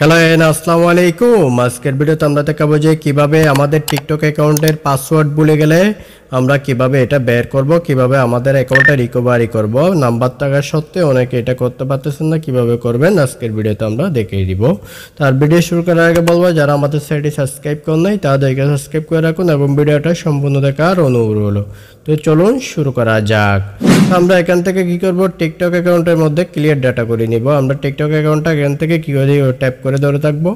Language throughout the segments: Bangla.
হ্যালো আসসালামু আলাইকুম। আজকের ভিডিওতে আমরা দেখাবো যে কিভাবে আমাদের টিকটক অ্যাকাউন্টের পাসওয়ার্ড ভুলে গেলে আমরা কিভাবে এটা বের করব, কিভাবে আমাদের অ্যাকাউন্টটা রিকভারি করব। নাম্বার থাকা সত্ত্বেও অনেকে এটা করতে পারতেছেন না, কিভাবে করবেন আজকের ভিডিওতে আমরা দেখিয়ে দিব। তার ভিডিও শুরু করার আগে বলবো, যারা আমাদের চ্যানেলটি সাবস্ক্রাইব করেন নাই তাদেরকে সাবস্ক্রাইব করে রাখুন এবং ভিডিওটা সম্পূর্ণ দেখার অনুরোধ হলো। তো চলুন শুরু করা যাক। আমরা এখান থেকে কি করব, টিকটক অ্যাকাউন্টের মধ্যে ক্লিয়ার ডাটা করে নিব। আমরা টিকটক অ্যাকাউন্টটা এখান থেকে কি করে ট্যাপ করে ধরে থাকবো।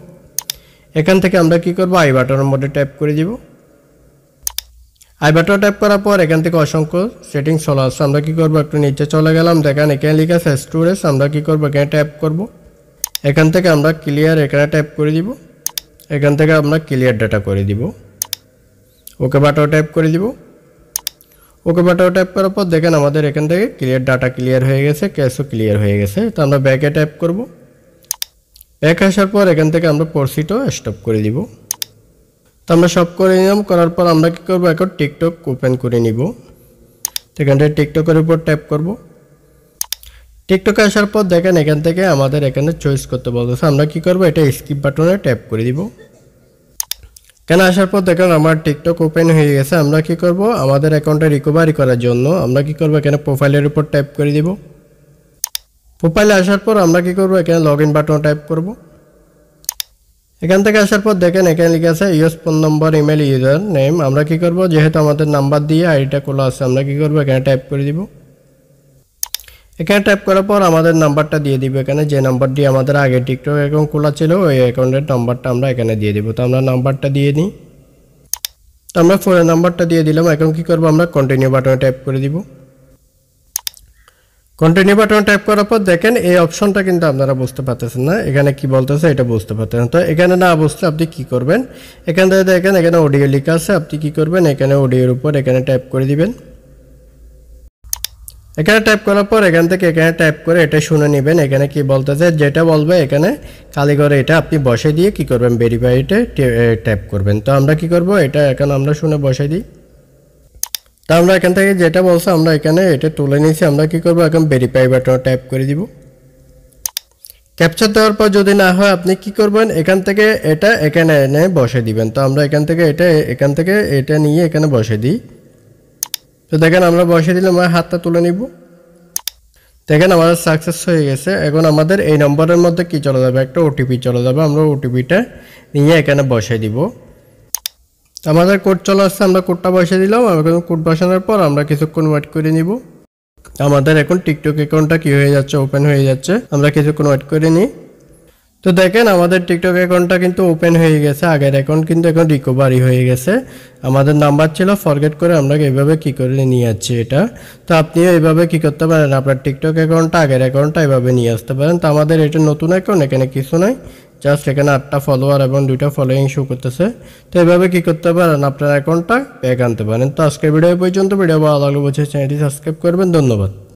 এখান থেকে আমরা কি করব, আই বাটনের মধ্যে ট্যাপ করে দিব। আই বাটন ট্যাপ করার পর এখান থেকে অসংখ্য সেটিংস চলে আসছে। আমরা কি করব, একটু নিচে চলে গেলাম, দেখেন এখানে লেখা আছে স্টোরেজ। আমরা কি করব, এখানে ট্যাপ করব। এখান থেকে আমরা ক্লিয়ার এখানে ট্যাপ করে দিব। এখান থেকে আমরা ক্লিয়ার ডাটা করে দিব। ওকে বাটন ট্যাপ করে দিব। ওকে বাটন ট্যাপ করার পর দেখেন আমাদের এখান থেকে ক্লিয়ার ডাটা ক্লিয়ার হয়ে গেছে, ক্যাশও ক্লিয়ার হয়ে গেছে। তো আমরা ব্যাকে ট্যাপ করব। ব্যাক আসার পর এখান থেকে আমরা প্রসিডও স্টপ করে দিব। তো আমরা সব করে নিলাম। করার পর আমরা কি করব, এখন টিকটক ওপেন করে নিব। এখান থেকে টিকটকের উপর ট্যাপ করব। টিকটকে আসার পর দেখেন এখান থেকে আমাদের এখানে চয়েস করতে বলতেছে। আমরা কি করব, এটা স্কিপ বাটনে ট্যাপ করে দিব। কেন আসার পর দেখেন আমার টিকটক ওপেন হয়ে গেছে। আমরা কি করব, আমাদের অ্যাকাউন্টটা রিকভারি করার জন্য আমরা কি করব, এখানে প্রোফাইলের উপর ট্যাপ করে দিব। প্রোফাইলে আসার পর আমরা কি করব, এখানে লগ ইন বাটন ট্যাপ করব। এখান থেকে আসার পর দেখেন এখানে লেখা আছে ইউজ ফোন নম্বর, ইমেল, ইউজার নেম। আমরা কি করব, যেহেতু আমাদের নাম্বার দিয়ে আইডিটা খোলা আছে, আমরা কি করব, এখানে ট্যাপ করে দিব। এখানে ট্যাপ করার পর আমাদের নাম্বারটা দিয়ে দিব। এখানে যে নাম্বার দিয়ে আমাদের আগে টিকটক অ্যাকাউন্ট খোলা ছিল ওই অ্যাকাউন্টের নাম্বারটা আমরা এখানে দিয়ে দিব। তো আমরা নাম্বারটা দিয়ে নিই। তো আমরা ফোনের নাম্বারটা দিয়ে দিলাম। এখন কি করব, আমরা কন্টিনিউ বাটনে ট্যাপ করে দিব। কন্টিনিউ বাটন ট্যাপ করার পর দেখেন এই অপশনটা কিন্তু আপনারা বুঝতে পারতেছেন না, এখানে কি বলতেছে এটা বুঝতে পারতেছেন। তো এখানে না বুঝলে আপনি কি করবেন, এখান থেকে দেখেন এখানে অডিও লেখা আছে। আপনি কি করবেন, এখানে অডিওর উপর এখানে ট্যাপ করে দিবেন। এখানে ট্যাপ করার পর এখান থেকে এখানে ট্যাপ করে এটা শুনে নেবেন। এখানে কি বলতেছে, যেটা বলবে এখানে খালি করে এটা আপনি বসে দিয়ে কি করবেন, ভেরিফাইতে ট্যাপ করবেন। তো আমরা কি করব, এটা এখন আমরা শুনে বসে দিই। তা আমরা এখান থেকে যেটা বলছে আমরা এখানে এটা তুলে নিয়েছি। আমরা কি করব, এখন ভেরিফাই বাটনে ট্যাপ করে দিব। ক্যাপচার দেওয়ার পর যদি না হয় আপনি কি করবেন, এখান থেকে এটা এখানে এনে বসে দিবেন। তো আমরা এখান থেকে এটা নিয়ে এখানে বসে দিই। তো দেখেন আমরা বসে দিলে আমার হাতটা তুলে নিব। দেখেন আমাদের সাকসেস হয়ে গেছে। এখন আমাদের এই নম্বরের মধ্যে কি চলে যাবে, একটা ওটিপি চলে যাবে। আমরা ওটিপিটা নিয়ে এখানে বসে দিব। আমাদের কোড চলে আসছে, আমরা কোডটা বসিয়ে দিলাম। এখন কোড বসানোর পর আমরা কিছুক্ষণ ওয়েট করে নিব। আমাদের এখন টিকটক অ্যাকাউন্টটা কি হয়ে যাচ্ছে, ওপেন হয়ে যাচ্ছে। আমরা কিছুক্ষণ ওয়েট করে নিই। তো দেখেন আমাদের টিকটক অ্যাকাউন্টটা কিন্তু ওপেন হয়ে গেছে। আগের অ্যাকাউন্ট কিন্তু এখন রিকভারি হয়ে গেছে। আমাদের নাম্বার ছিল ফরগেট করে আমরা এইভাবে কি করে নিয়ে যাচ্ছি এটা। তো আপনিও এইভাবে কি করতে পারেন, আপনার টিকটক অ্যাকাউন্টটা আগের অ্যাকাউন্টটা এভাবে নিয়ে আসতে পারেন। তো আমাদের এটা নতুন অ্যাকাউন্ট, এখানে কিছু নাই, জাস্ট এখানে 8টা ফলোয়ার এবং 2টা ফলোয়িং শো করতেছে। তো এইভাবে কি করতে পারেন, আপনার অ্যাকাউন্টটা ব্যাক আনতে পারেন। তো আজকের ভিডিও পর্যন্ত। ভিডিও ভালো লাগলে অবশ্যই চ্যানেলটি সাবস্ক্রাইব করবেন। ধন্যবাদ।